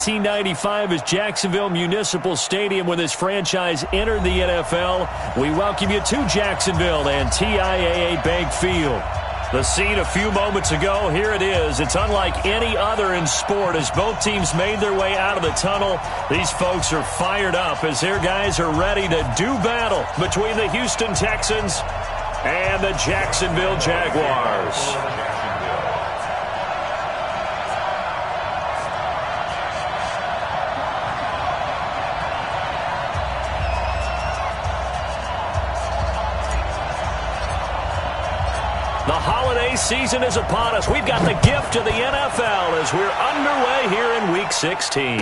1995 is Jacksonville Municipal Stadium when this franchise entered the NFL. We welcome you to Jacksonville and TIAA Bank Field. The scene a few moments ago, here it is. It's unlike any other in sport as both teams made their way out of the tunnel. These folks are fired up as their guys are ready to do battle between the Houston Texans and the Jacksonville Jaguars. The holiday season is upon us. We've got the gift of the NFL as we're underway here in Week 16.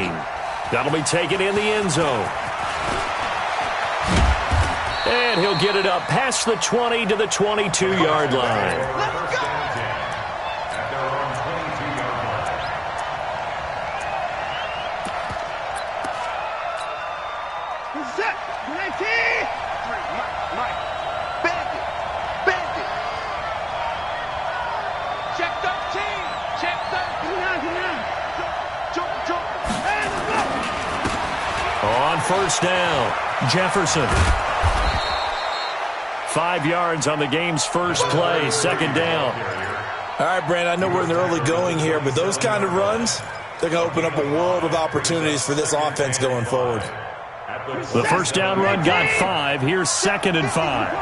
That'll be taken in the end zone. And he'll get it up past the 20 to the 22-yard line. Let's go! On first down, Jefferson. 5 yards on the game's first play, second down. All right, Brandon, I know we're in the early going here, but those kind of runs, they're going to open up a world of opportunities for this offense going forward. The first down run got 5. Here's 2nd and 5.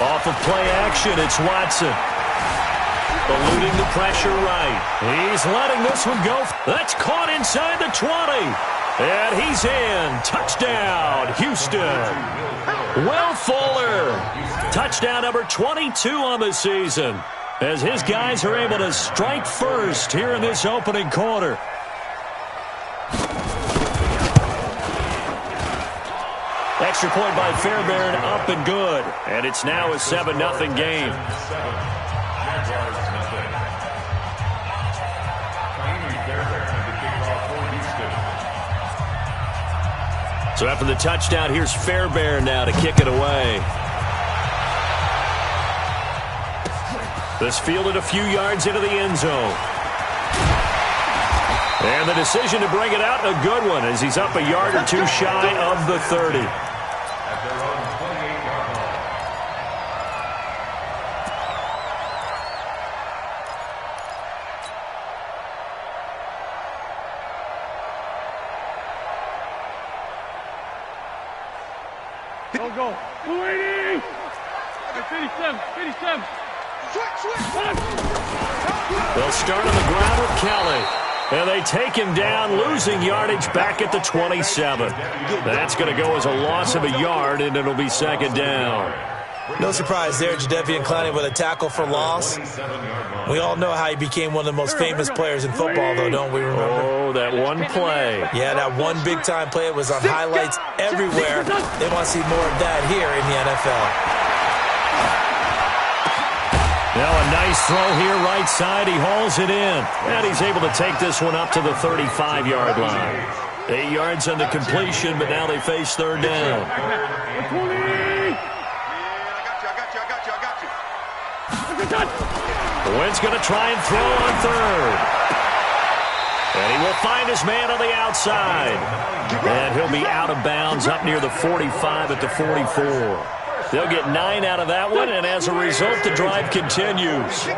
Off of play action, it's Watson. Eluding the pressure right. He's letting this one go. That's caught inside the 20. And he's in. Touchdown, Houston. Will Fuller. Touchdown number 22 on the season as his guys are able to strike first here in this opening quarter. Extra point by Fairbairn, up and good. And it's now a 7-0 game. So after the touchdown, here's Fairbairn now to kick it away. This fielded a few yards into the end zone. And the decision to bring it out, a good one, as he's up a yard or two shy of the 30. Go. 280. 57. 57. They'll start on the ground with Kelly. And they take him down, losing yardage back at the 27. That's going to go as a loss of a yard, and it'll be second down. No surprise there, Jadeveon Clowney with a tackle for loss. We all know how he became one of the most famous players in football, though, don't we remember? Oh, that one play. Yeah, that one big-time play. It was on highlights everywhere. They want to see more of that here in the NFL. Now a nice throw here right side. He hauls it in. And he's able to take this one up to the 35-yard line. 8 yards on the completion, but now they face third down. Wynn's going to try and throw on third. And he will find his man on the outside. And he'll be out of bounds up near the 45 at the 44. They'll get 9 out of that one, and as a result, the drive continues. 36.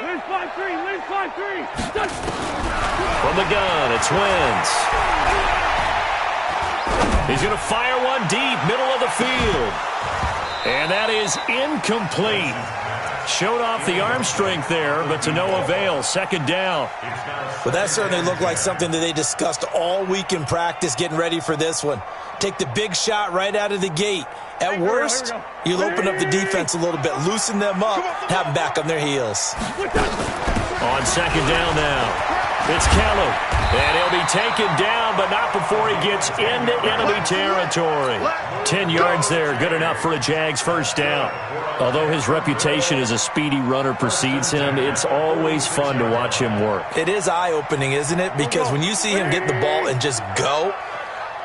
Wins 5-3. Wins 5-3. From the gun, it's Wentz. He's going to fire one deep, middle of the field. And that is incomplete. Showed off the arm strength there, but to no avail. Second down. Well, that certainly looked like something that they discussed all week in practice getting ready for this one. Take the big shot right out of the gate. At worst, you'll open up the defense a little bit, loosen them up, have them back on their heels. On second down now. It's Kelly. And he'll be taken down, but not before he gets into enemy territory. 10 yards there, good enough for a Jags first down. Although his reputation as a speedy runner precedes him, it's always fun to watch him work. It is eye-opening, isn't it? Because when you see him get the ball and just go,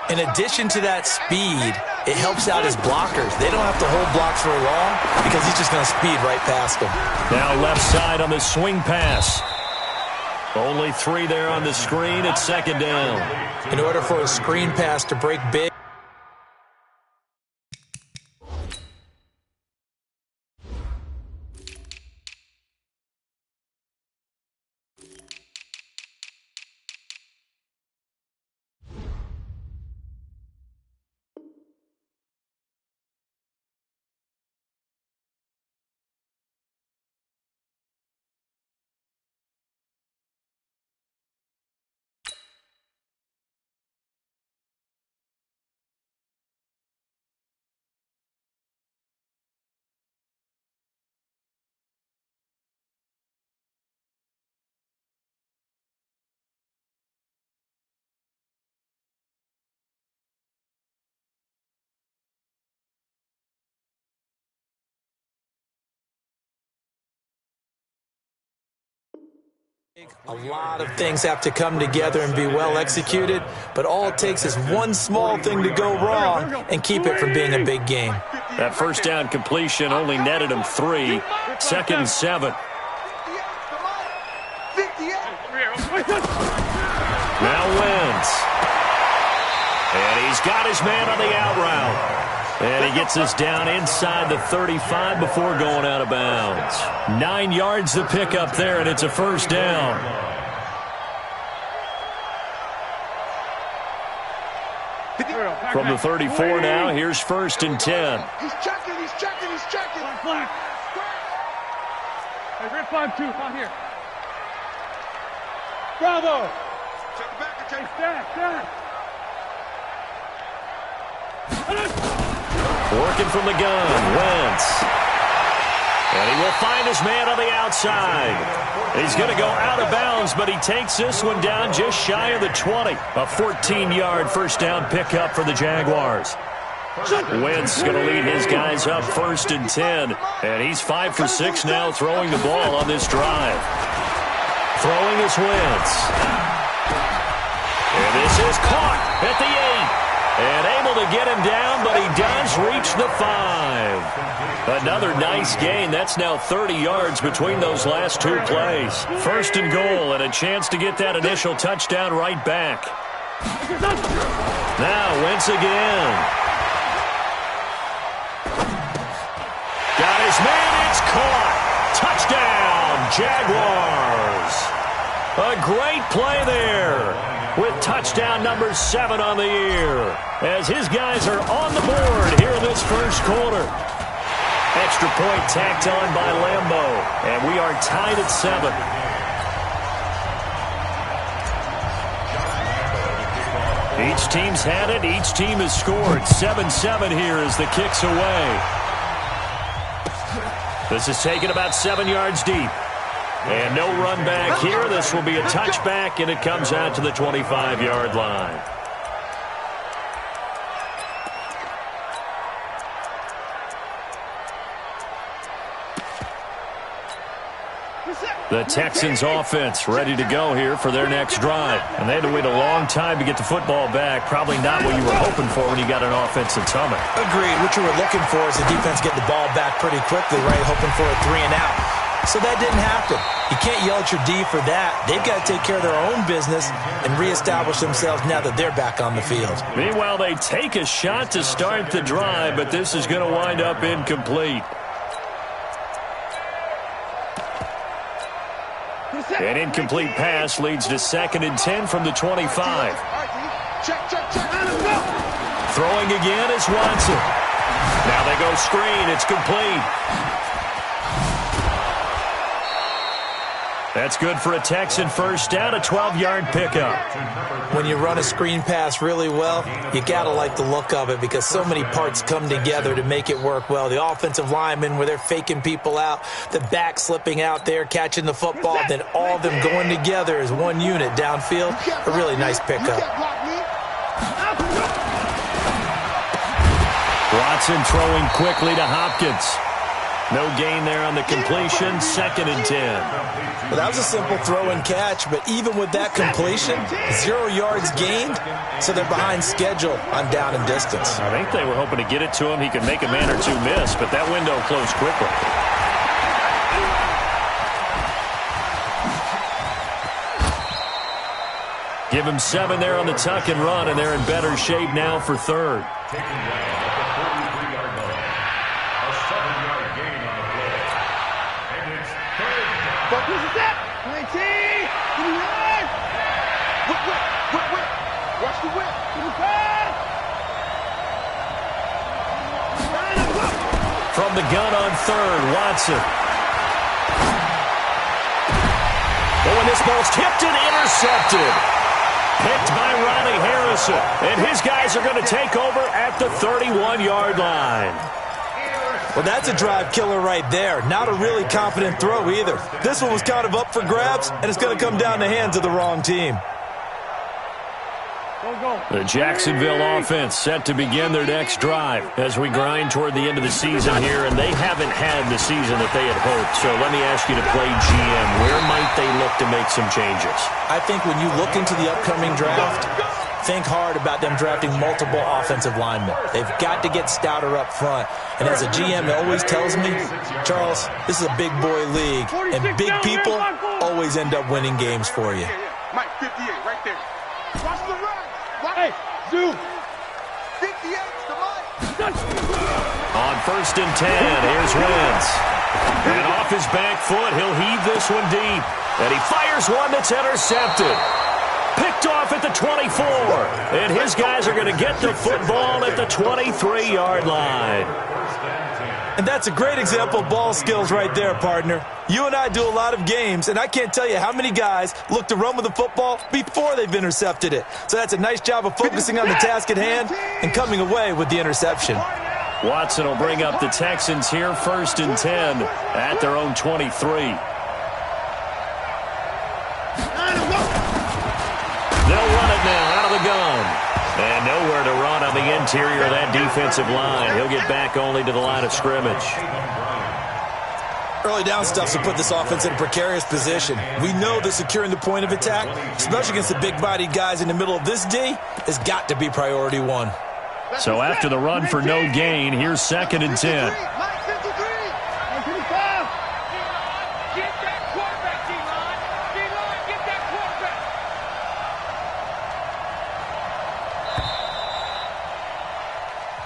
in addition to that speed, it helps out his blockers. They don't have to hold blocks for long because he's just going to speed right past them. Now left side on the swing pass. Only 3 there on the screen at second down. In order for a screen pass to break big, a lot of things have to come together and be well executed, but all it takes is one small thing to go wrong and keep it from being a big game. That first down completion only netted him 3. Second and 7. Now Wentz. And he's got his man on the out route. And he gets us down inside the 35 before going out of bounds. 9 yards to pick up there, and it's a first down. From the 34 now, here's first and 10. He's checking. Flag. Hey, red 5-2, out here. Bravo. Check it back, Jay. Stack. Working from the gun, Wentz. And he will find his man on the outside. He's going to go out of bounds, but he takes this one down just shy of the 20. A 14-yard first down pickup for the Jaguars. Wentz going to lead his guys up first and 10. And he's 5 for 6 now throwing the ball on this drive. Throwing is Wentz. And this is caught at the 8. And able to get him down, but he does reach the 5. Another nice gain. That's now 30 yards between those last 2 plays. First and goal, and a chance to get that initial touchdown right back. Now Wentz again. Got his man, it's caught. Touchdown, Jaguars. A great play there with touchdown number 7 on the year as his guys are on the board here in this first quarter. Extra point tacked on by Lambo, and we are tied at 7. Each team's had it. Each team has scored. 7-7 here as the kick's away. This is taken about 7 yards deep. And no run back here. This will be a touchback, and it comes out to the 25-yard line. The Texans offense ready to go here for their next drive. And they had to wait a long time to get the football back. Probably not what you were hoping for when you got an offense that's humming. Agreed. What you were looking for is the defense getting the ball back pretty quickly, right? Hoping for a 3 and out. So that didn't happen. You can't yell at your D for that. They've got to take care of their own business and reestablish themselves now that they're back on the field. Meanwhile, they take a shot to start the drive, but this is going to wind up incomplete. An incomplete pass leads to 2nd and 10 from the 25. Throwing again is Watson. Now they go screen. It's complete. That's good for a Texan first down, a 12-yard pickup. When you run a screen pass really well, you got to like the look of it because so many parts come together to make it work well. The offensive linemen where they're faking people out, the back slipping out there, catching the football, then all of them going together as one unit downfield. A really nice pickup. Watson throwing quickly to Hopkins. No gain there on the completion, 2nd and 10. Well, that was a simple throw and catch, but even with that completion, 0 yards gained, so they're behind schedule on down and distance. I think they were hoping to get it to him. He could make a man or two miss, but that window closed quickly. Give him 7 there on the tuck and run, and they're in better shape now for 3rd. Watch the whip. From the gun on 3rd, Watson. But when this ball's tipped and intercepted. Picked by Ronnie Harrison. And his guys are going to take over at the 31-yard line. Well, that's a drive killer right there. Not a really confident throw either. This one was kind of up for grabs, and it's going to come down the hands of the wrong team. The Jacksonville offense set to begin their next drive as we grind toward the end of the season here, and they haven't had the season that they had hoped. So let me ask you to play GM. Where might they look to make some changes? I think when you look into the upcoming draft, think hard about them drafting multiple offensive linemen. They've got to get stouter up front. And as a GM always tells me, Charles, this is a big boy league, and big people always end up winning games for you. Mike, 58, right there. Watch the run. Hey, zoom. 58 to Mike. On 1st and 10, here's Wentz. And off his back foot, he'll heave this one deep. And he fires one that's intercepted. Picked off at the 24. And his guys are going to get the football at the 23-yard line. And that's a great example of ball skills right there, partner. You and I do a lot of games, and I can't tell you how many guys look to run with the football before they've intercepted it. So that's a nice job of focusing on the task at hand and coming away with the interception. Watson will bring up the Texans here, 1st and 10 at their own 23. They'll run it now out of the gun. And nowhere to run on the interior of that defensive line. He'll get back only to the line of scrimmage. Early down stuff to put this offense in a precarious position. We know that securing the point of attack, especially against the big-bodied guys in the middle of this D, has got to be priority 1. So after the run for no gain, here's 2nd and 10.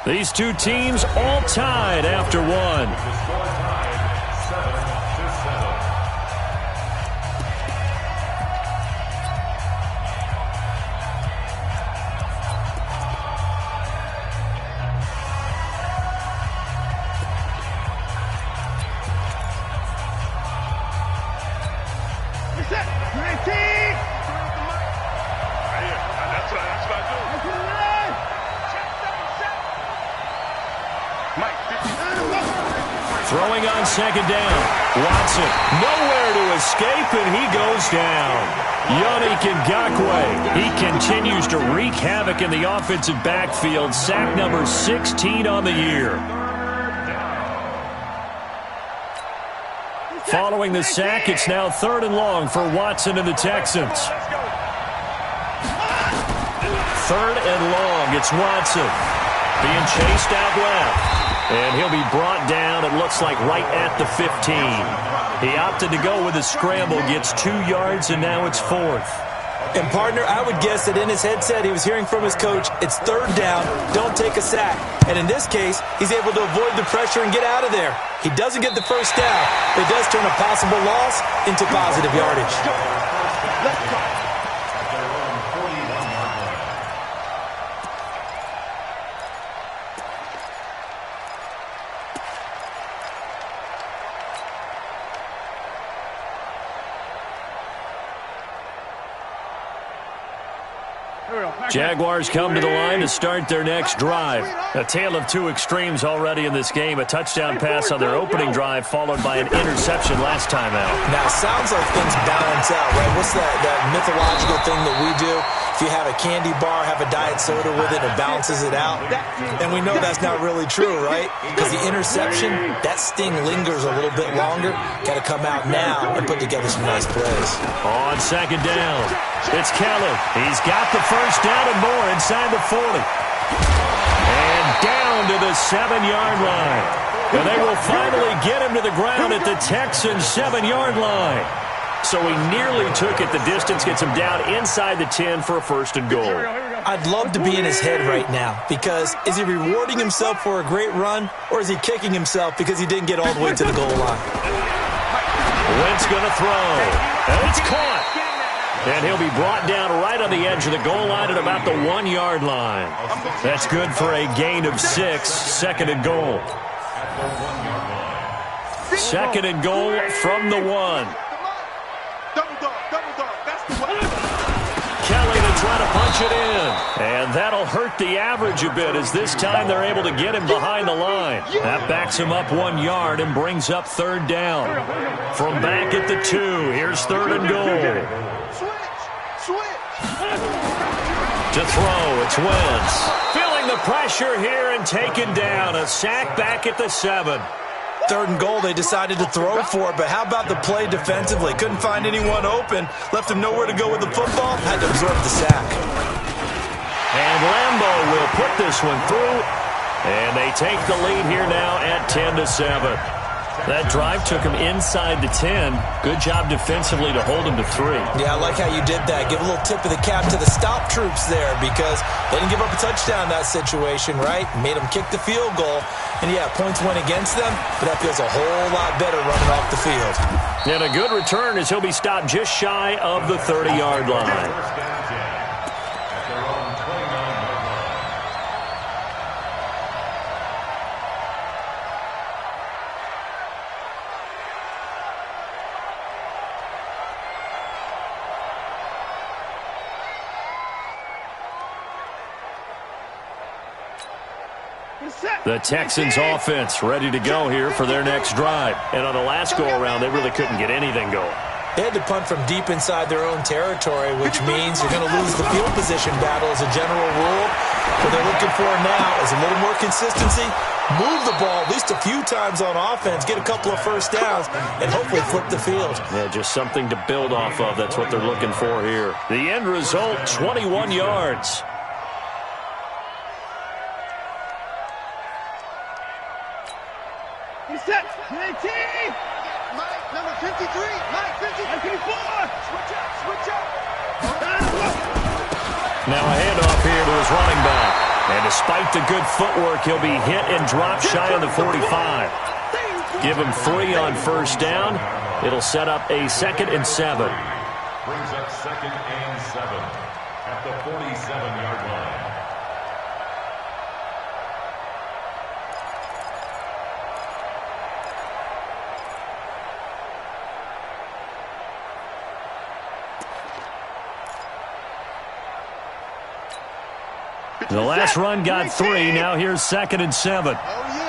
These two teams all tied after 1. Throwing on 2nd down. Watson, nowhere to escape, and he goes down. Yannick Ngakoue, he continues to wreak havoc in the offensive backfield. Sack number 16 on the year. Following the sack, it's now 3rd and long for Watson and the Texans. 3rd and long, it's Watson. Being chased out left. And he'll be brought down, it looks like, right at the 15. He opted to go with a scramble, gets 2 yards, and now it's 4th. And, partner, I would guess that in his headset he was hearing from his coach, it's 3rd down, don't take a sack. And in this case, he's able to avoid the pressure and get out of there. He doesn't get the 1st down, but it does turn a possible loss into positive yardage. Jaguars come to the line to start their next drive. A tale of two extremes already in this game. A touchdown pass on their opening drive, followed by an interception last time out. Now, it sounds like things balance out, right? What's that mythological thing that we do? If you have a candy bar, have a diet soda with it, it balances it out. And we know that's not really true, right? Because the interception, that sting lingers a little bit longer. Got to come out now and put together some nice plays. On second down, it's Kelly. He's got the first down and more inside the 40. And down to the 7-yard line. And they will finally get him to the ground at the Texans' 7-yard line. So he nearly took it the distance, gets him down inside the 10 for a first and goal. I'd love to be in his head right now, because is he rewarding himself for a great run, or is he kicking himself because he didn't get all the way to the goal line? Wentz going to throw, and it's caught. And he'll be brought down right on the edge of the goal line at about the 1-yard line. That's good for a gain of 6, second and goal. Second and goal from the 1. Kelly to try to punch it in. And that'll hurt the average a bit, as this time they're able to get him behind the line. That backs him up 1 yard and brings up third down. From back at the 2, here's third and goal. To throw, it's Wentz. Feeling the pressure here and taken down. A sack back at the 7. Third and goal, they decided to throw for it, but how about the play defensively? Couldn't find anyone open, left him nowhere to go with the football, had to absorb the sack. And Lambeau will put this one through, and they take the lead here now at 10-7. That drive took him inside the 10. Good job defensively to hold him to 3. Yeah, I like how you did that. Give a little tip of the cap to the stop troops there, because they didn't give up a touchdown in that situation, right? Made them kick the field goal. And, yeah, points went against them, but that feels a whole lot better running off the field. And a good return as he'll be stopped just shy of the 30-yard line. The Texans offense ready to go here for their next drive. And on the last go-around, they really couldn't get anything going. They had to punt from deep inside their own territory, which means you're going to lose the field position battle as a general rule. What they're looking for now is a little more consistency, move the ball at least a few times on offense, get a couple of first downs, and hopefully flip the field. Yeah, just something to build off of. That's what they're looking for here. The end result, 21 yards. Set. JT. Mike, number 53. Mike, 54. Switch up. Now a handoff here to his running back. And despite the good footwork, he'll be hit and dropped shy of the 45. Give him 3 on first down. It'll set up a 2nd and 7. Brings up 2nd and 7 at the 47-yard line. The last run got 3. Now here's 2nd and 7. Oh, yeah.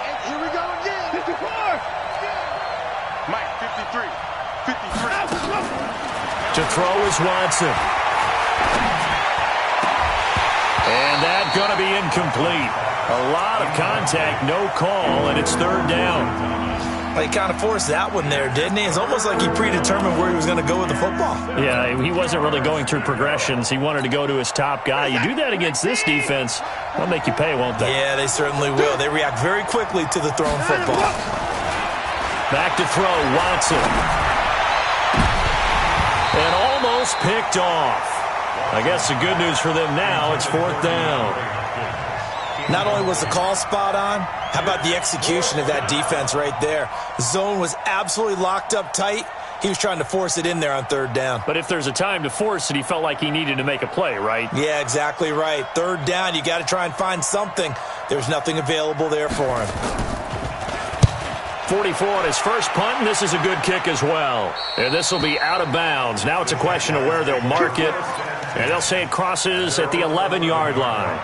And here we go again. 54. Mike, 53. To throw is Watson. And that's going to be incomplete. A lot of contact, no call, and it's third down. Well, he kind of forced that one there, didn't he? It's almost like he predetermined where he was going to go with the football. Yeah, he wasn't really going through progressions. He wanted to go to his top guy. You do that against this defense, they'll make you pay, won't they? Yeah, they certainly will. They react very quickly to the thrown football. Back to throw, Watson. And almost picked off. I guess the good news for them now, it's 4th down. Not only was the call spot on, how about the execution of that defense right there? The zone was absolutely locked up tight. He was trying to force it in there on 3rd down. But if there's a time to force it, he felt like he needed to make a play, right? Yeah, exactly right. 3rd down, you got to try and find something. There's nothing available there for him. 44 on his first punt, and this is a good kick as well. And this will be out of bounds. Now it's a question of where they'll mark it. And they'll say it crosses at the 11-yard line.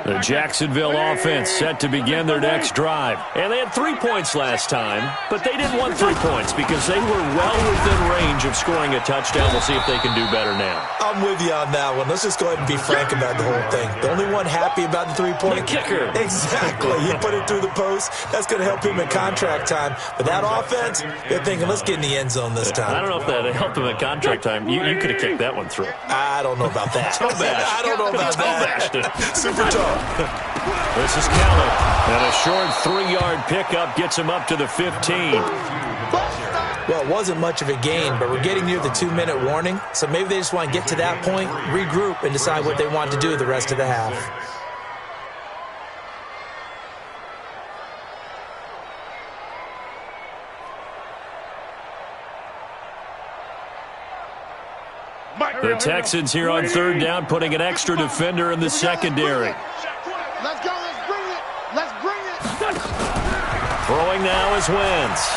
The Jacksonville offense set to begin their next drive. And they had 3 points last time, but they didn't want 3 points because they were well within range of scoring a touchdown. We'll see if they can do better now. I'm with you on that one. Let's just go ahead and be frank about the whole thing. The only one happy about the 3-point? The kicker. Exactly. He put it through the post. That's going to help him in contract time. But that offense, they're thinking, let's get in the end zone this time. I don't know if that helped him in contract time. You could have kicked that one through. I don't know about that. I don't know about that. Super tough. This is Keller. And a short 3-yard pickup gets him up to the 15. Well, it wasn't much of a gain, but we're getting near the 2-minute warning. So maybe they just want to get to that point, regroup, and decide what they want to do the rest of the half. The Texans here on 3rd down, putting an extra defender in the secondary. Let's go. Let's bring it. Let's bring it. Throwing now is Wentz.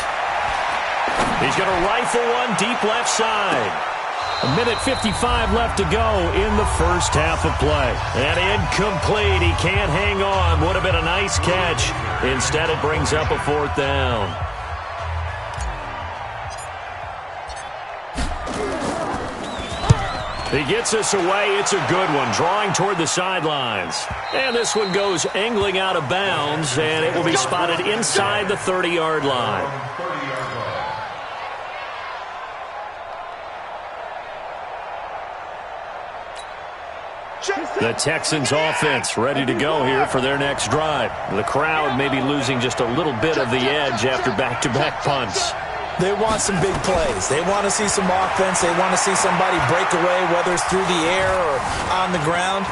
He's going to rifle one deep left side. 1:55 left to go in the first half of play. And incomplete. He can't hang on. Would have been a nice catch. Instead, it brings up a 4th down. He gets us away. It's a good one. Drawing toward the sidelines. And this one goes angling out of bounds, and it will be spotted inside the 30-yard line. The Texans offense ready to go here for their next drive. The crowd may be losing just a little bit of the edge after back-to-back punts. They want some big plays. They want to see some offense. They want to see somebody break away, whether it's through the air or on the ground.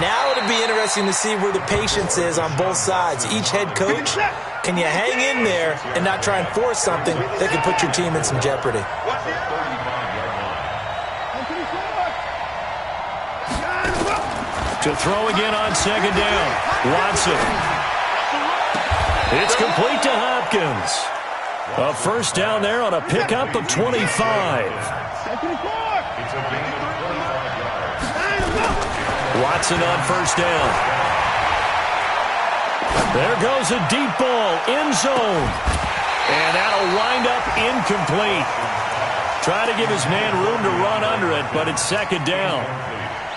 Now it'll be interesting to see where the patience is on both sides. Each head coach, can you hang in there and not try and force something that can put your team in some jeopardy? To throw again on 2nd down. Watson. It's complete to Hopkins. A 1st down there on a pickup of 25. Watson on 1st down. There goes a deep ball, end zone. And that'll wind up incomplete. Try to give his man room to run under it, but it's 2nd down.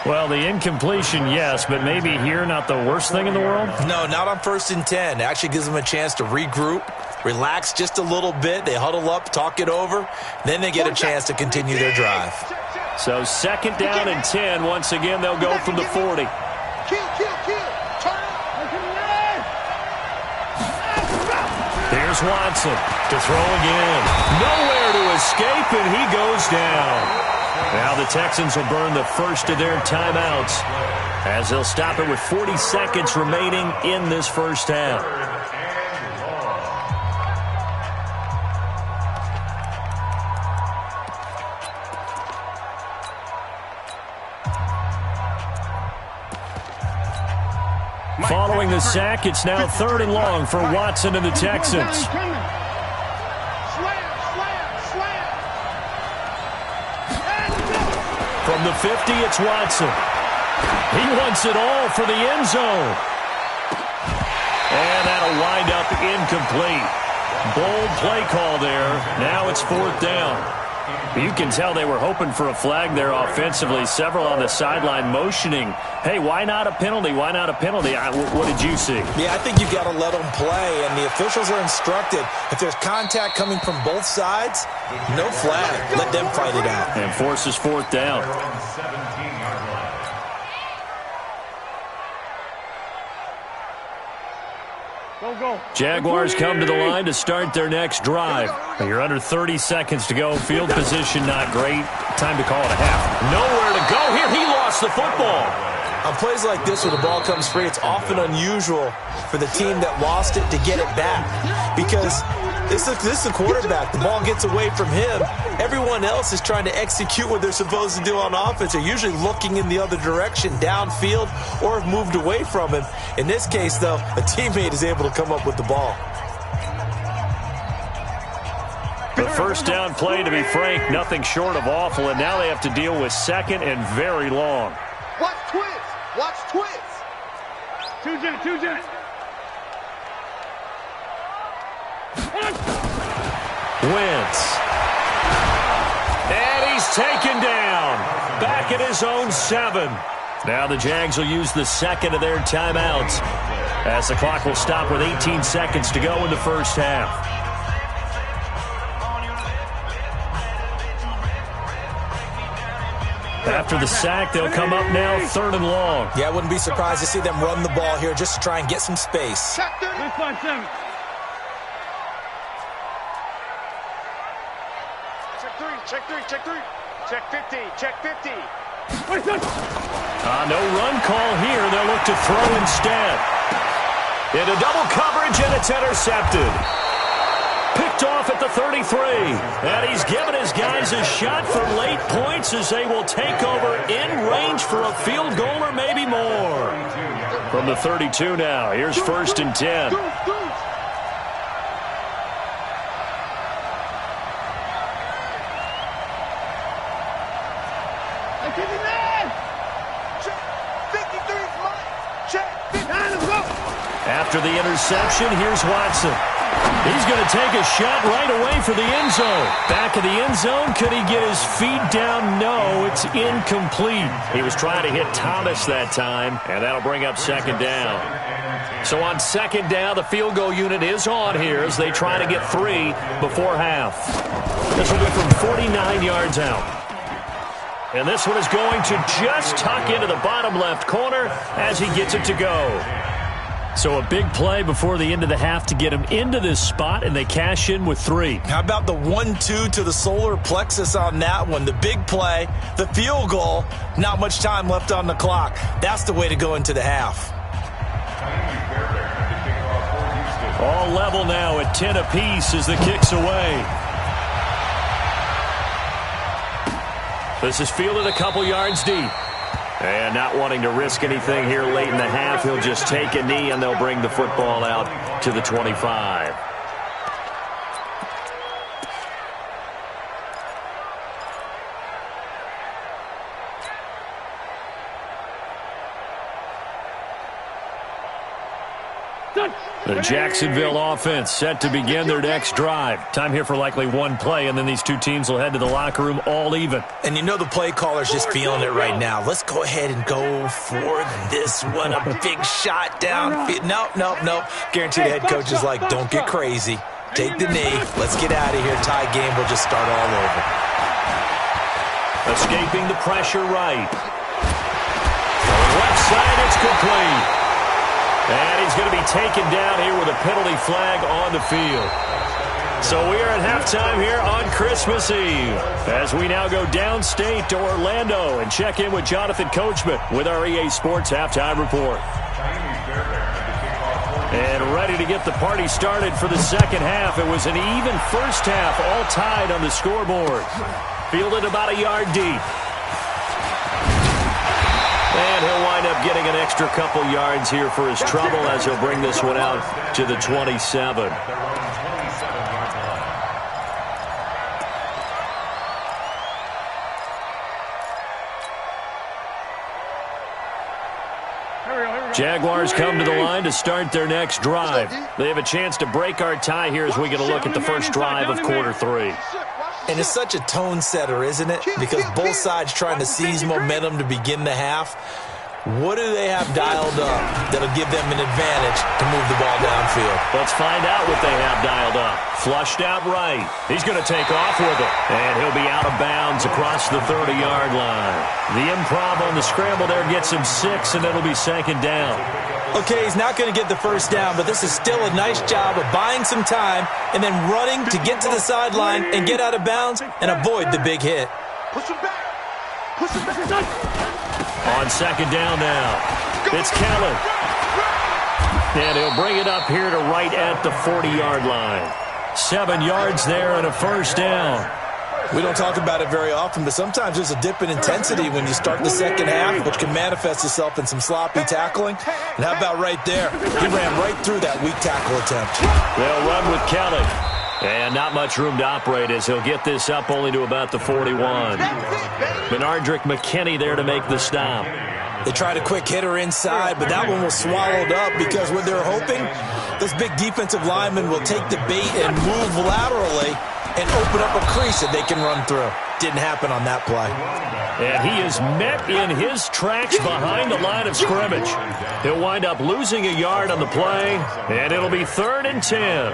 Well, the incompletion, yes, but maybe here not the worst thing in the world? No, not on 1st and 10. It actually gives them a chance to regroup, relax just a little bit. They huddle up, talk it over. Then they get a chance to continue their drive. So 2nd down and 10. Once again, they'll go from the 40. Here's Watson to throw again. Nowhere to escape, and he goes down. Now the Texans will burn the first of their timeouts as they'll stop it with 40 seconds remaining in this first half. Following the sack, it's now 3rd and long for Watson and the Texans. From the 50, it's Watson. He wants it all for the end zone. And that'll wind up incomplete. Bold play call there. Now it's 4th down. You can tell they were hoping for a flag there offensively. Several on the sideline motioning, hey, why not a penalty? Why not a penalty? What did you see? Yeah, I think you've got to let them play, and the officials are instructed. If there's contact coming from both sides, no flag. Let them fight it out. And forces 4th down. Jaguars come to the line to start their next drive. You're under 30 seconds to go. Field position not great. Time to call it a half. Nowhere to go here. He lost the football. On plays like this where the ball comes free, it's often unusual for the team that lost it to get it back. Because this is the quarterback. The ball gets away from him. Everyone else is trying to execute what they're supposed to do on offense. They're usually looking in the other direction, downfield, or have moved away from him. In this case, though, a teammate is able to come up with the ball. The first down play, to be frank, nothing short of awful, and now they have to deal with second and very long. Watch twist. Watch twist. Two jet. Wentz. And he's taken down. Back at his own 7. Now the Jags will use the second of their timeouts, as the clock will stop with 18 seconds to go in the first half. After the sack, they'll come up now 3rd and long. Yeah, I wouldn't be surprised to see them run the ball here just to try and get some space. Check 3. Check 50. Check 50. No run call here. They'll look to throw instead. Into double coverage, and it's intercepted. Picked off at the 33. And he's given his guys a shot for late points as they will take over in range for a field goal or maybe more. From the 32 now, here's 1st and 10. After the interception, here's Watson. He's going to take a shot right away for the end zone. Back of the end zone, could he get his feet down? No, it's incomplete. He was trying to hit Thomas that time, and that'll bring up 2nd down. So on 2nd down, the field goal unit is on here as they try to get 3 before half. This will be from 49 yards out. And this one is going to just tuck into the bottom left corner as he gets it to go. So a big play before the end of the half to get him into this spot, and they cash in with 3. How about the 1-2 to the solar plexus on that one? The big play, the field goal, not much time left on the clock. That's the way to go into the half. All level now at 10 apiece as the kick's away. This is fielded a couple yards deep. And not wanting to risk anything here late in the half, he'll just take a knee and they'll bring the football out to the 25. The Jacksonville offense set to begin their next drive. Time here for likely one play, and then these two teams will head to the locker room all even. And you know the play caller's just feeling it right now. Let's go ahead and go for this one. A big shot down. Nope. Guaranteed the head coach is like, don't get crazy. Take the knee. Let's get out of here. Tie game will just start all over. Escaping the pressure right. Left side, it's complete. And he's going to be taken down here with a penalty flag on the field. So we are at halftime here on Christmas Eve as we now go downstate to Orlando and check in with Jonathan Coachman with our EA Sports Halftime Report. And ready to get the party started for the second half. It was an even first half, all tied on the scoreboard. Fielded about a yard deep. And he'll wind up getting an extra couple yards here for his trouble as he'll bring this one out to the 27. Jaguars come to the line to start their next drive. They have a chance to break our tie here as we get a look at the first drive of quarter 3. And it's such a tone setter, isn't it? Because both sides trying to seize momentum to begin the half. What do they have dialed up that'll give them an advantage to move the ball downfield? Let's find out what they have dialed up. Flushed out right. He's going to take off with it. And he'll be out of bounds across the 30-yard line. The improv on the scramble there gets him 6, and it'll be 2nd down. Okay, he's not going to get the first down, but this is still a nice job of buying some time and then running to get to the sideline and get out of bounds and avoid the big hit. Push him back. Push him back. On 2nd down now, it's Kellen. And he'll bring it up here to right at the 40-yard line. 7 yards there and a first down. We don't talk about it very often, but sometimes there's a dip in intensity when you start the second half, which can manifest itself in some sloppy tackling. And how about right there? He ran right through that weak tackle attempt. They'll run with Kelly. And not much room to operate as he'll get this up only to about the 41. Benardrick McKinney there to make the stop. They tried a quick hitter inside, but that one was swallowed up because what they're hoping, this big defensive lineman will take the bait and move laterally and open up a crease that they can run through. Didn't happen on that play. And he is met in his tracks behind the line of scrimmage. He'll wind up losing a yard on the play, and it'll be 3rd and 10.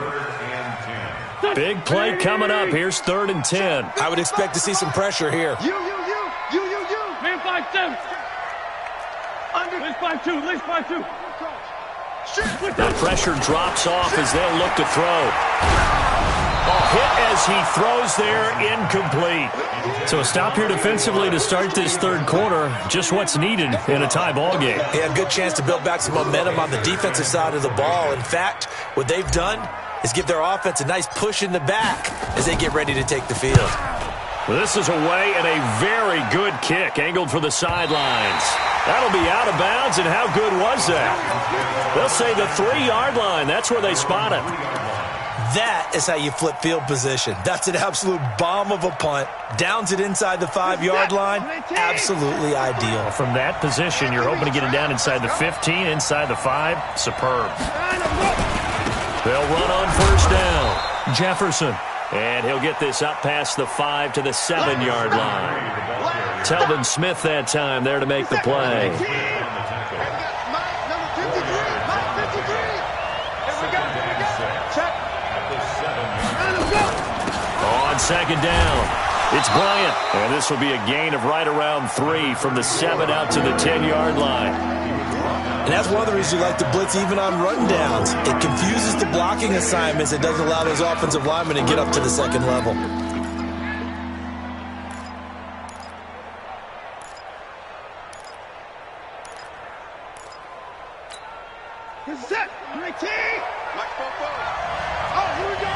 Big play coming up. Here's 3rd and 10. I would expect to see some pressure here. You. Man 5-7. Under. Least 5-2. Least 5-2. The pressure drops off as they'll look to throw. Hit as he throws there, incomplete. So a stop here defensively to start this 3rd quarter. Just what's needed in a tie ball game. Yeah, a good chance to build back some momentum on the defensive side of the ball. In fact, what they've done is give their offense a nice push in the back as they get ready to take the field. Well, this is away and a very good kick angled for the sidelines. That'll be out of bounds, and how good was that? They'll say the 3-yard line. That's where they spot it. That is how you flip field position. That's an absolute bomb of a punt. Downs it inside the 5-yard line. Absolutely ideal. From that position, you're hoping to get it down inside the 15, inside the 5. Superb. They'll run on 1st down. Jefferson. And he'll get this up past the 5 to the 7-yard line. Telvin Smith that time there to make the play. On 2nd down, it's Bryant. And this will be a gain of right around 3 from the 7 out to the 10-yard line. And that's one of the reasons you like to blitz even on run downs. It confuses the blocking assignments. It doesn't allow those offensive linemen to get up to the 2nd level. Set. 19. Mike, forward. Oh, here we go.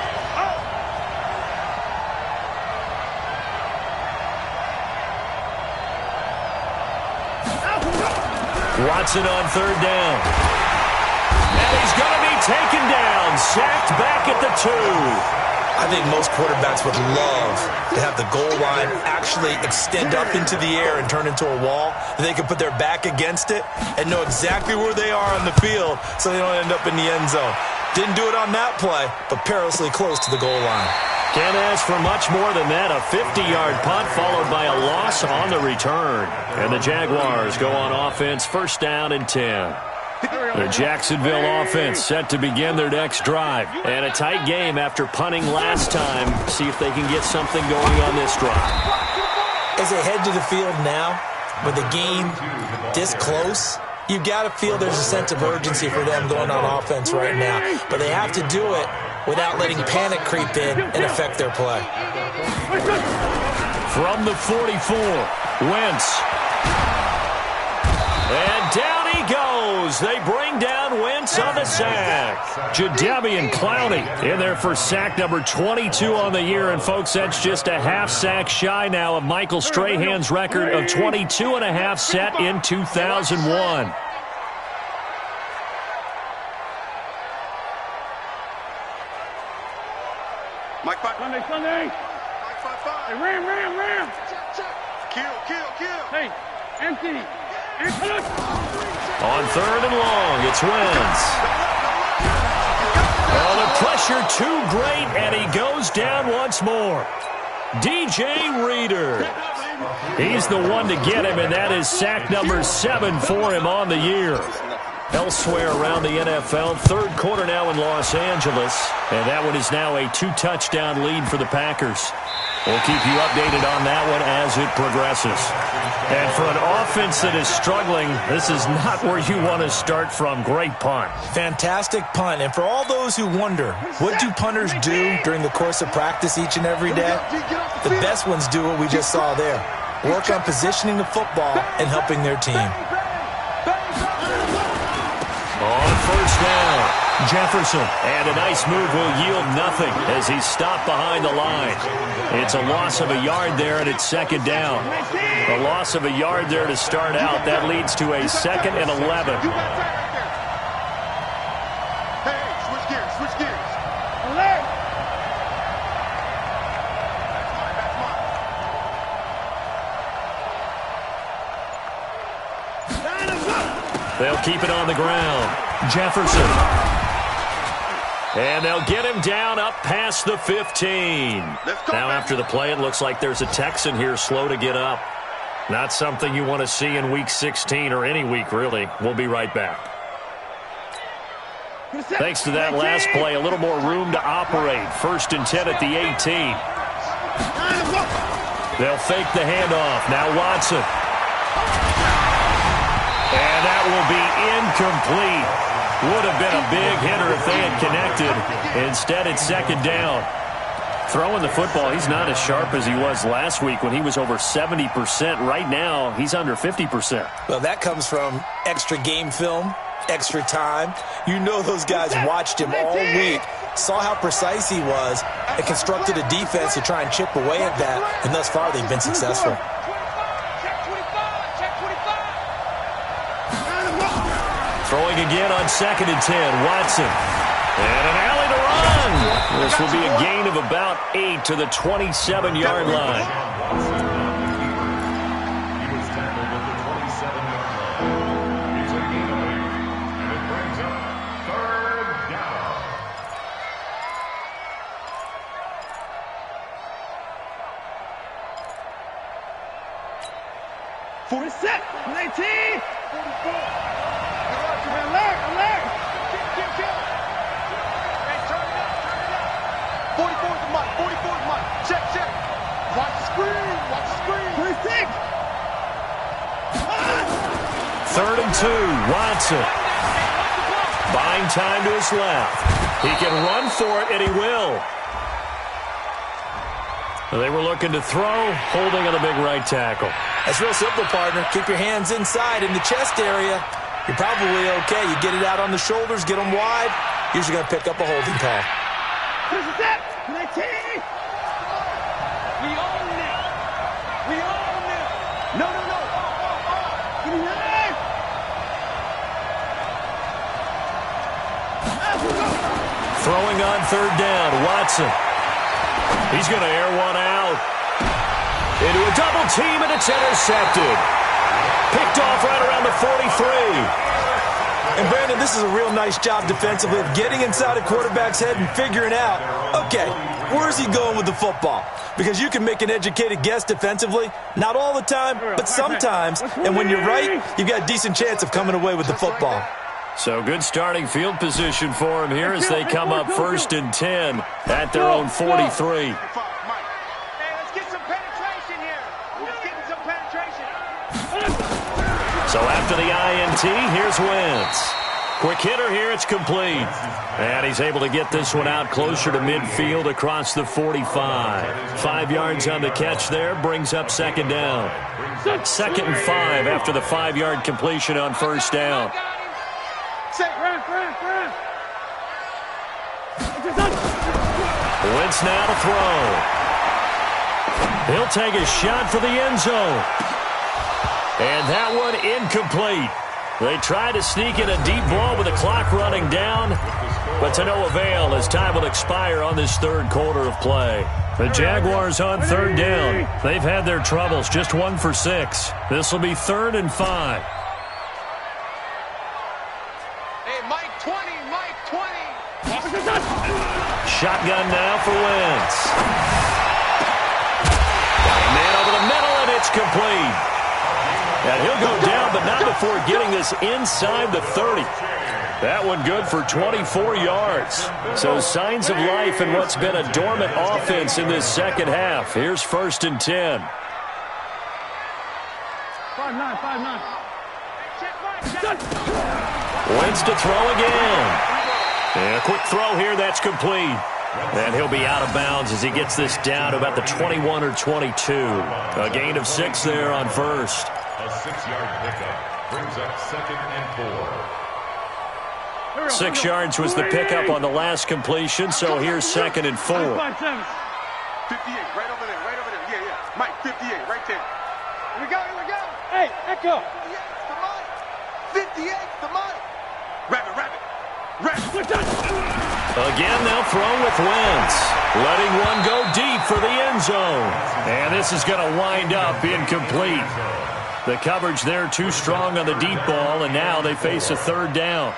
Watson on 3rd down. And he's going to be taken down. Sacked back at the 2. I think most quarterbacks would love to have the goal line actually extend up into the air and turn into a wall. They can put their back against it and know exactly where they are on the field so they don't end up in the end zone. Didn't do it on that play, but perilously close to the goal line. Can't ask for much more than that. A 50-yard punt followed by a loss on the return. And the Jaguars go on offense, 1st down and 10. The Jacksonville offense set to begin their next drive. And a tight game after punting last time. See if they can get something going on this drive. As they head to the field now, with the game this close, you've got to feel there's a sense of urgency for them going on offense right now. But they have to do it without letting panic creep in and affect their play. From the 44, Wentz. And down he goes. They bring down Wentz on the sack. Jadeveon Clowney in there for sack number 22 on the year. And, folks, that's just a half sack shy now of Michael Strahan's record of 22.5 set in 2001. Mike 5. Sunday. Mike 5. Hey, ram. Kill. Hey, empty. On 3rd and long, it's Wentz. Oh, the pressure too great, and he goes down once more. DJ Reader. He's the one to get him, and that is sack number 7 for him on the year. Elsewhere around the NFL, 3rd quarter now in Los Angeles, and that one is now a 2-touchdown lead for the Packers. We'll keep you updated on that one as it progresses. And for an offense that is struggling, this is not where you want to start from. Great punt. Fantastic punt. And for all those who wonder, what do punters do during the course of practice each and every day? The best ones do what we just saw there. Work on positioning the football and helping their team. On 1st down, Jefferson. And a nice move will yield nothing as he's stopped behind the line. It's a loss of a yard there, and it's 2nd down. A loss of a yard there to start out. That leads to a 2nd and 11. Hey, switch gears. They'll keep it on the ground. Jefferson. And they'll get him down up past the 15. Now after the play, it looks like there's a Texan here slow to get up. Not something you want to see in Week 16 or any week, really. We'll be right back. Thanks to that last play, a little more room to operate. 1st and 10 at the 18. They'll fake the handoff. Now Watson. And that will be incomplete. Would have been a big hitter if they had connected. Instead, it's 2nd down. Throwing the football, he's not as sharp as he was last week when he was over 70%. Right now, he's under 50%. Well, that comes from extra game film, extra time. You know those guys watched him all week, saw how precise he was, and constructed a defense to try and chip away at that, and thus far they've been successful. Throwing again on 2nd and 10, Watson. And an alley to run. This will be a gain of about 8 to the 27-yard line. He was tackled at the 27-yard line. It's a gain of 8, and it brings up 3rd down. 46, 19, 44. Alert! 44 is the mic. 44 is the mic. Check. Watch the screen. 26. 3rd and 2, Watson. Buying time to his left. He can run for it, and he will. They were looking to throw, holding on the big right tackle. That's real simple, partner. Keep your hands inside in the chest area. You're probably okay. You get it out on the shoulders, get them wide. Usually going to pick up a holding call. This is it. 19. We own it. No. 29. Throwing on 3rd down, Watson. He's going to air one out. Into a double team, and it's intercepted. Picked off right around the 43. And, Brandon, this is a real nice job defensively of getting inside a quarterback's head and figuring out, okay, where's he going with the football? Because you can make an educated guess defensively, not all the time, but sometimes. And when you're right, you've got a decent chance of coming away with the football. So good starting field position for him here as they come up 1st and 10 at their own 43. Hey, let's get some penetration here. So after the INT, here's Wentz. Quick hitter here, it's complete. And he's able to get this one out closer to midfield across the 45. 5 yards on the catch there, brings up 2nd down. 2nd and 5 after the 5-yard completion on 1st down. Wentz now to throw. He'll take a shot for the end zone. And that one incomplete. They try to sneak in a deep ball with the clock running down, but to no avail as time will expire on this 3rd quarter of play. The Jaguars on 3rd down. They've had their troubles, just 1 for 6. This will be 3rd and 5. Hey, Mike 20. Shotgun now for Wentz. Got a man over the middle, and it's complete. And he'll go down, but not before getting this inside the 30. That one good for 24 yards. So signs of life in what's been a dormant offense in this 2nd half. Here's 1st and 10. 5-9. Wentz to throw again. And a quick throw here, that's complete. And he'll be out of bounds as he gets this down to about the 21 or 22. A gain of 6 there on 1st. A 6-yard pickup brings up 2nd and 4. 6 yards was the pickup on the last completion, so here's 2nd and 4. 58, right over there. Yeah. Mike, 58, right there. Here we go. Hey, Echo. 58's the Mike. Rabbit. Again, they'll throw with Wentz. Letting one go deep for the end zone. And this is going to wind up incomplete. The coverage there too strong on the deep ball, and now they face a third down.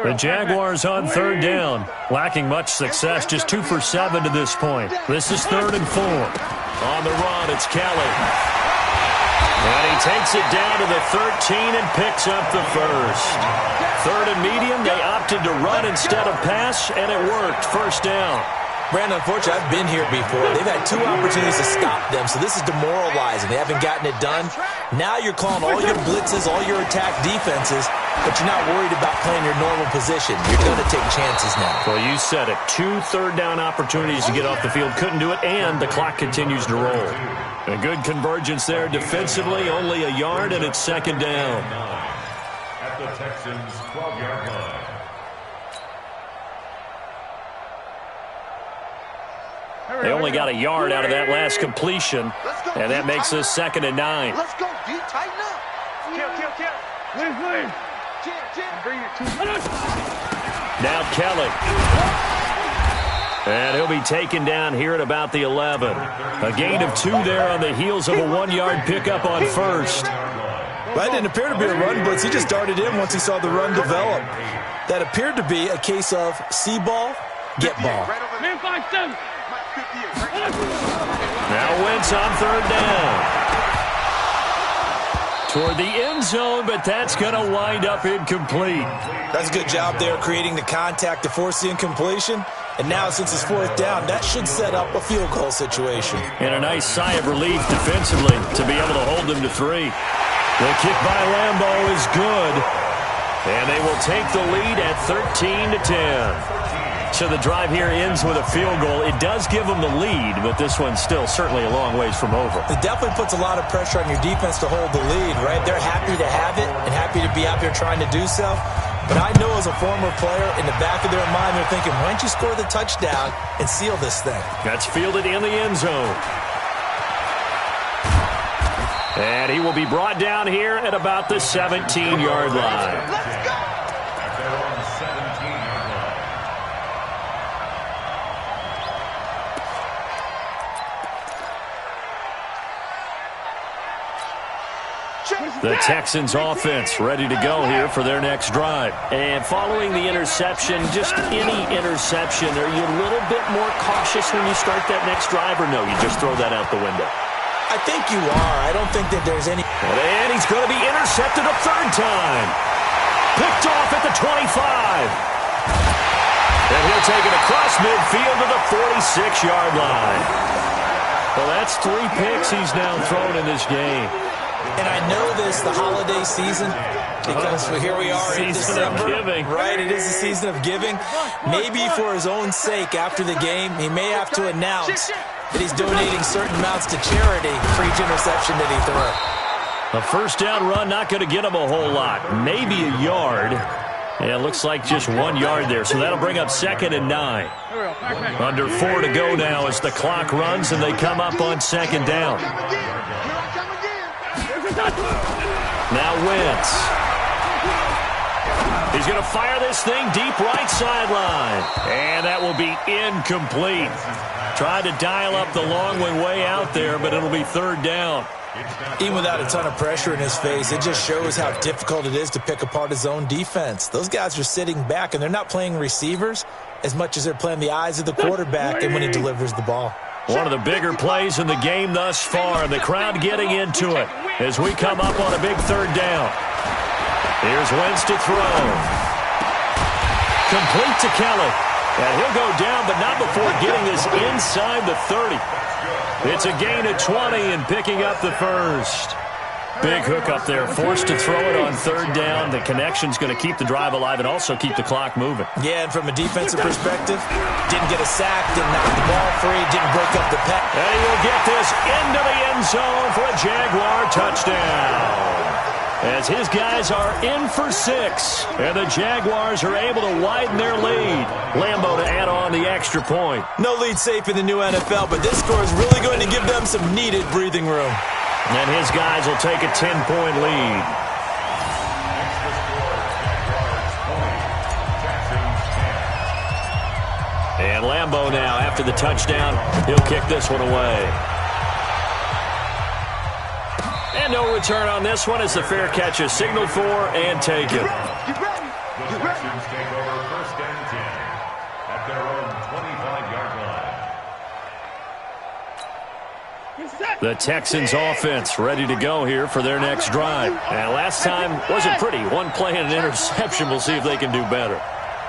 The Jaguars on third down, lacking much success, just 2 for 7 to this point. This is 3rd and 4. On the run, it's Kelly. And he takes it down to the 13 and picks up the first. 3rd and medium, they opted to run instead of pass, and it worked. First down. Brandon, unfortunately, I've been here before. They've had 2 opportunities to stop them, so this is demoralizing. They haven't gotten it done. Now you're calling all your blitzes, all your attack defenses, but you're not worried about playing your normal position. You're going to take chances now. Well, you said it. 2 third-down opportunities to get off the field. Couldn't do it, and the clock continues to roll. A good convergence there defensively, only a yard, and it's 2nd down. At the Texans' 12-yard line. They only got a yard out of that last completion, and that makes this 2nd and 9. Let's go, D. Tighten up. Kill. Please. Bring it to Now Kelly. And he'll be taken down here at about the 11. A gain of 2 there on the heels of a 1-yard pickup on first. That didn't appear to be a run blitz. He just darted in once he saw the run develop. That appeared to be a case of see ball, get ball. Man, 5-7. Now Wentz on 3rd down. Toward the end zone, but that's going to wind up incomplete. That's a good job there creating the contact to force the incompletion. And now since it's 4th down, that should set up a field goal situation. And a nice sigh of relief defensively to be able to hold them to 3. The kick by Lambeau is good. And they will take the lead at 13-10. So the drive here ends with a field goal. It does give them the lead, but this one's still certainly a long ways from over. It definitely puts a lot of pressure on your defense to hold the lead, right? They're happy to have it and happy to be out there trying to do so. But I know as a former player, in the back of their mind, they're thinking, why don't you score the touchdown and seal this thing? That's fielded in the end zone. And he will be brought down here at about the 17-yard line. Let's go. At their own 17-yard line. The Texans offense ready to go here for their next drive. And following the interception, just any interception, are you a little bit more cautious when you start that next drive, or no, you just throw that out the window? I think you are. I don't think that there's any... And he's going to be intercepted a 3rd time. Picked off at the 25. And he'll take it across midfield to the 46-yard line. Well, that's 3 picks he's now thrown in this game. And I know this, the holiday season, because here we are in December, right? It is the season of giving. Maybe for his own sake, after the game, he may have to announce that he's donating certain amounts to charity for each interception that he threw. A 1st down run, not going to get him a whole lot. Maybe a yard. Yeah, it looks like just 1 yard there, so that'll bring up 2nd and 9. Under 4 to go now as the clock runs, and they come up on 2nd down. Now Wentz. He's going to fire this thing deep right sideline. And that will be incomplete. Tried to dial up the long one way out there, but it'll be 3rd down. Even without a ton of pressure in his face, it just shows how difficult it is to pick apart his own defense. Those guys are sitting back, and they're not playing receivers as much as they're playing the eyes of the quarterback and when he delivers the ball. One of the bigger plays in the game thus far, and the crowd getting into it as we come up on a big 3rd down. Here's Wentz to throw. Complete to Kelly. And he'll go down, but not before getting this inside the 30. It's a gain of 20 and picking up the first. Big hook up there, forced to throw it on 3rd down. The connection's going to keep the drive alive and also keep the clock moving. Yeah, and from a defensive perspective, didn't get a sack, didn't knock the ball free, didn't break up the pass. And he will get this into the end zone for a Jaguar touchdown. As his guys are in for 6, and the Jaguars are able to widen their lead. Lambeau to add on the extra point. No lead safe in the new NFL, but this score is really going to give them some needed breathing room. And his guys will take a 10-point lead. And Lambeau now, after the touchdown, he'll kick this one away. And no return on this one as the fair catch is signaled for and taken. The Texans take over 1st and 10 at their own 25-yard line. The Texans offense ready to go here for their next drive. And last time wasn't pretty. One play and an interception. We'll see if they can do better.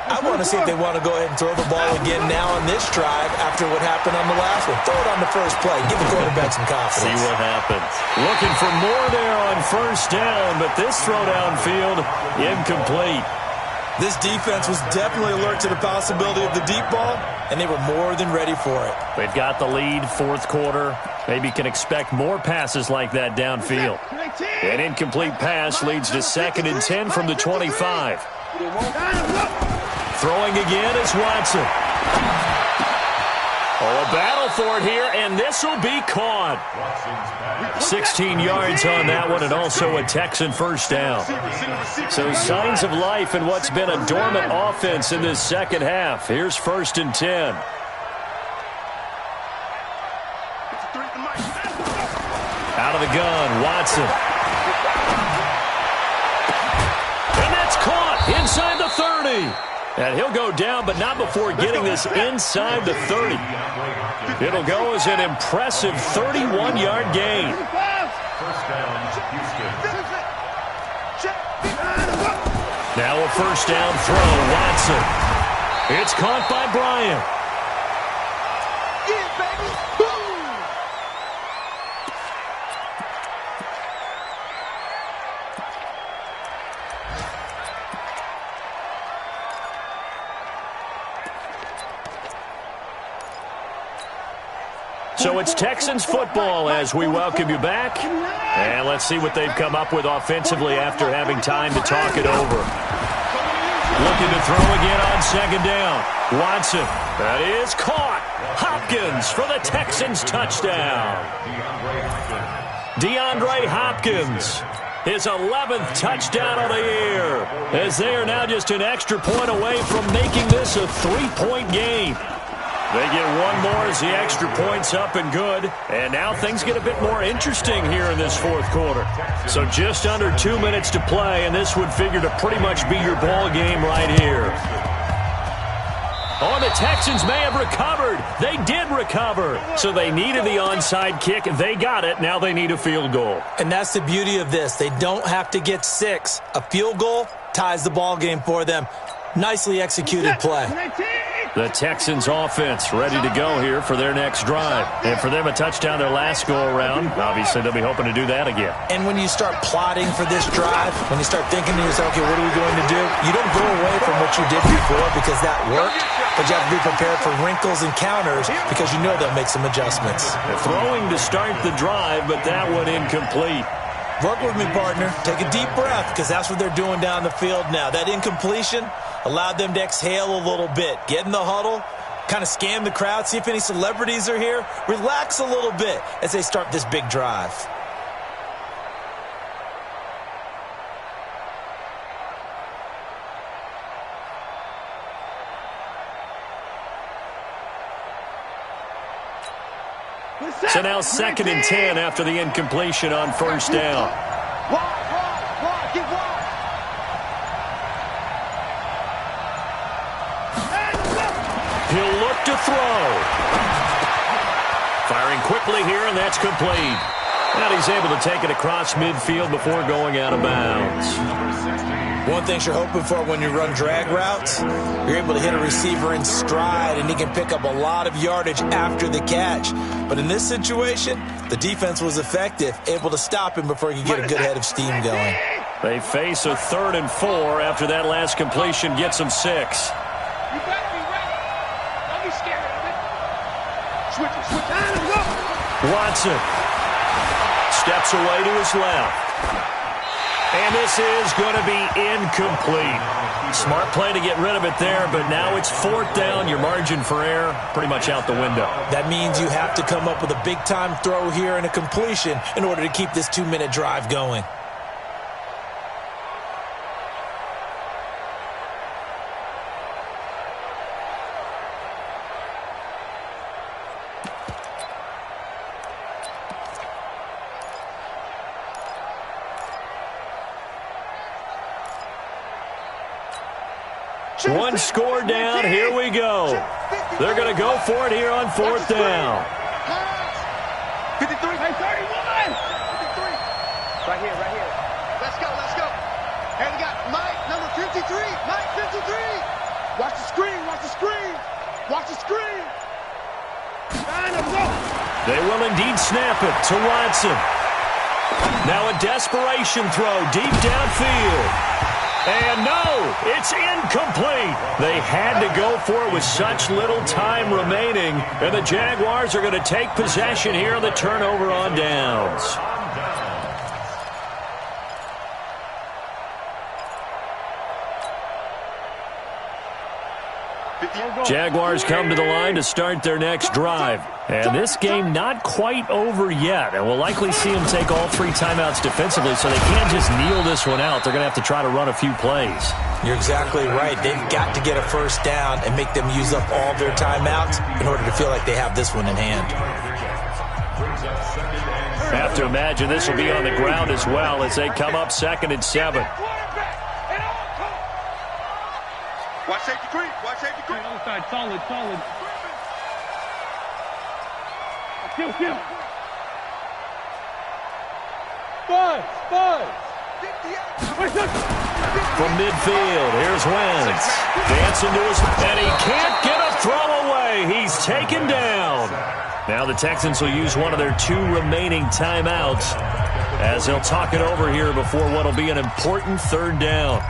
I want to see if they want to go ahead and throw the ball again now on this drive after what happened on the last one. Throw it on the first play. Give the quarterback some confidence. See what happens. Looking for more there on 1st down, but this throw downfield incomplete. This defense was definitely alert to the possibility of the deep ball, and they were more than ready for it. They've got the lead, 4th quarter. Maybe can expect more passes like that downfield. An incomplete pass leads to 2nd and 10 from the 25. Throwing again is Watson. Oh, a battle for it here, and this will be caught. 16 yards on that one, and also a Texan 1st down. So signs of life in what's been a dormant offense in this second half. Here's 1st and 10. Out of the gun, Watson. And that's caught inside the 30. And he'll go down, but not before getting this inside the 30. It'll go as an impressive 31-yard gain. 1st down, Houston. Now a 1st down throw, Watson. It's caught by Bryant. Yeah, baby. Boom. So it's Texans football as we welcome you back. And let's see what they've come up with offensively after having time to talk it over. Looking to throw again on 2nd down. Watson. That is caught. Hopkins for the Texans touchdown. DeAndre Hopkins. His 11th touchdown of the year. As they are now just an extra point away from making this a 3-point game. They get one more as the extra point's up and good. And now things get a bit more interesting here in this 4th quarter. So just under 2 minutes to play, and this would figure to pretty much be your ball game right here. Oh, the Texans may have recovered. They did recover. So they needed the onside kick. They got it. Now they need a field goal. And that's the beauty of this. They don't have to get 6. A field goal ties the ball game for them. Nicely executed play. The Texans offense ready to go here for their next drive. And for them, a touchdown their last go-around. Obviously, they'll be hoping to do that again. And when you start plotting for this drive, when you start thinking to yourself, okay, what are we going to do? You don't go away from what you did before because that worked, but you have to be prepared for wrinkles and counters because you know they'll make some adjustments. They're throwing to start the drive, but that one incomplete. Work with me, partner. Take a deep breath because that's what they're doing down the field now. That incompletion allowed them to exhale a little bit. Get in the huddle, kind of scan the crowd, see if any celebrities are here. Relax a little bit as they start this big drive. So now 2nd and 10 after the incompletion on 1st down. Wide, get wide. He'll look to throw. Firing quickly here, and that's complete. And he's able to take it across midfield before going out of bounds. One thing you're hoping for when you run drag routes, you're able to hit a receiver in stride, and he can pick up a lot of yardage after the catch. But in this situation, the defense was effective, able to stop him before he could get a good head of steam going. They face a 3rd and 4 after that last completion gets them 6. You better be ready. Don't be scared of it. Switch it. Watson steps away to his left. And this is going to be incomplete. Smart play to get rid of it there, but now it's 4th down. Your margin for error pretty much out the window. That means you have to come up with a big-time throw here and a completion in order to keep this 2-minute drive going. One score down. Here we go. They're going to go for it here on 4th down. 53. Hey, 31. 53. Right here. Let's go. And we got Mike, number 53. Mike, 53. Watch the screen. They will indeed snap it to Watson. Now a desperation throw deep downfield. And no, it's incomplete. They had to go for it with such little time remaining. And the Jaguars are going to take possession here on the turnover on downs. Jaguars come to the line to start their next drive. And this game not quite over yet. And we'll likely see them take all 3 timeouts defensively, so they can't just kneel this one out. They're going to have to try to run a few plays. You're exactly right. They've got to get a first down and make them use up all their timeouts in order to feel like they have this one in hand. I have to imagine this will be on the ground as well as they come up 2nd and 7. Watch safety creep. Other side, solid. Kill. Five. From midfield, here's Wentz. Dancing to his... And he can't get a throw away. He's taken down. Now the Texans will use one of their 2 remaining timeouts as they'll talk it over here before what will be an important 3rd down.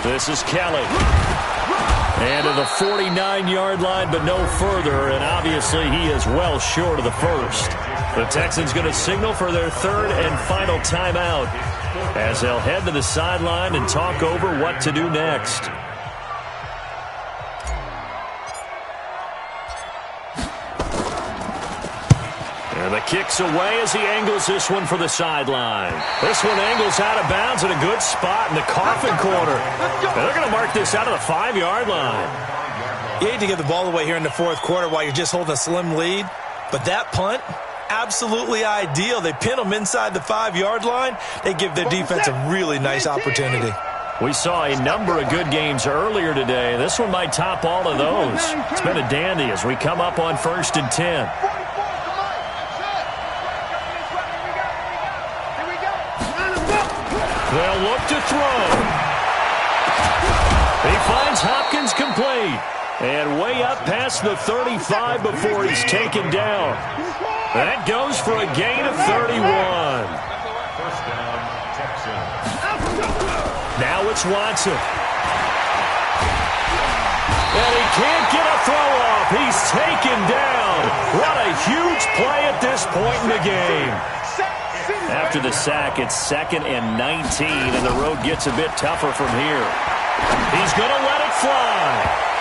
This is Kelly. And to the 49-yard line, but no further. And obviously, he is well short of the first. The Texans going to signal for their 3rd and final timeout as they'll head to the sideline and talk over what to do next. And the kick's away as he angles this one for the sideline. This one angles out of bounds in a good spot in the coffin corner. And they're going to mark this out of the 5-yard line. You hate to give the ball away here in the 4th quarter while you're just holding a slim lead. But that punt, absolutely ideal. They pin them inside the 5-yard line. They give their defense a really nice opportunity. We saw a number of good games earlier today. This one might top all of those. It's been a dandy as we come up on 1st and 10. They'll look to throw. He finds Hopkins complete. And way up past the 35 before he's taken down. That goes for a gain of 31. First down, Texans. Now it's Watson. And he can't get a throw off. He's taken down. What a huge play at this point in the game. After the sack, it's 2nd and 19, and the road gets a bit tougher from here. He's going to let it fly,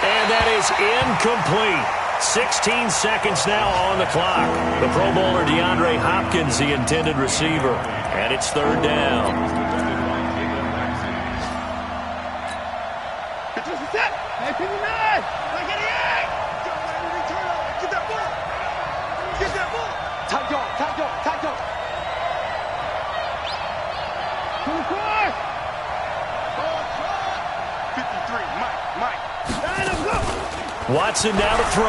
and that is incomplete. 16 seconds now on the clock. The Pro Bowler DeAndre Hopkins, the intended receiver, and it's 3rd down. Watson now to throw.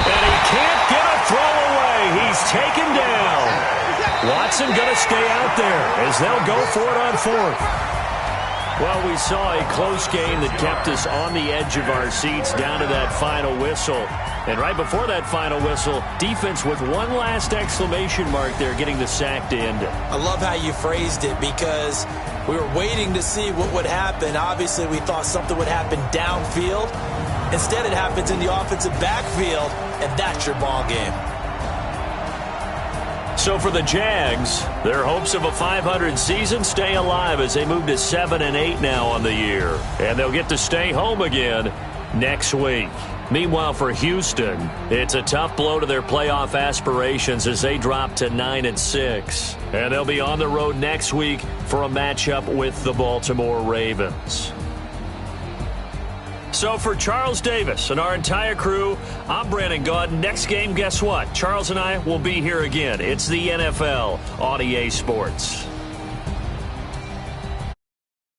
And he can't get a throw away. He's taken down. Watson going to stay out there as they'll go for it on 4th. Well, we saw a close game that kept us on the edge of our seats down to that final whistle. And right before that final whistle, defense with one last exclamation mark there, getting the sack to end it. I love how you phrased it because we were waiting to see what would happen. Obviously, we thought something would happen downfield. Instead, it happens in the offensive backfield, and that's your ball game. So for the Jags, their hopes of a 500 season stay alive as they move to 7-8 now on the year. And they'll get to stay home again next week. Meanwhile, for Houston, it's a tough blow to their playoff aspirations as they drop to 9-6. And they'll be on the road next week for a matchup with the Baltimore Ravens. So for Charles Davis and our entire crew, I'm Brandon Gaud. Next game, guess what? Charles and I will be here again. It's the NFL on EA Sports.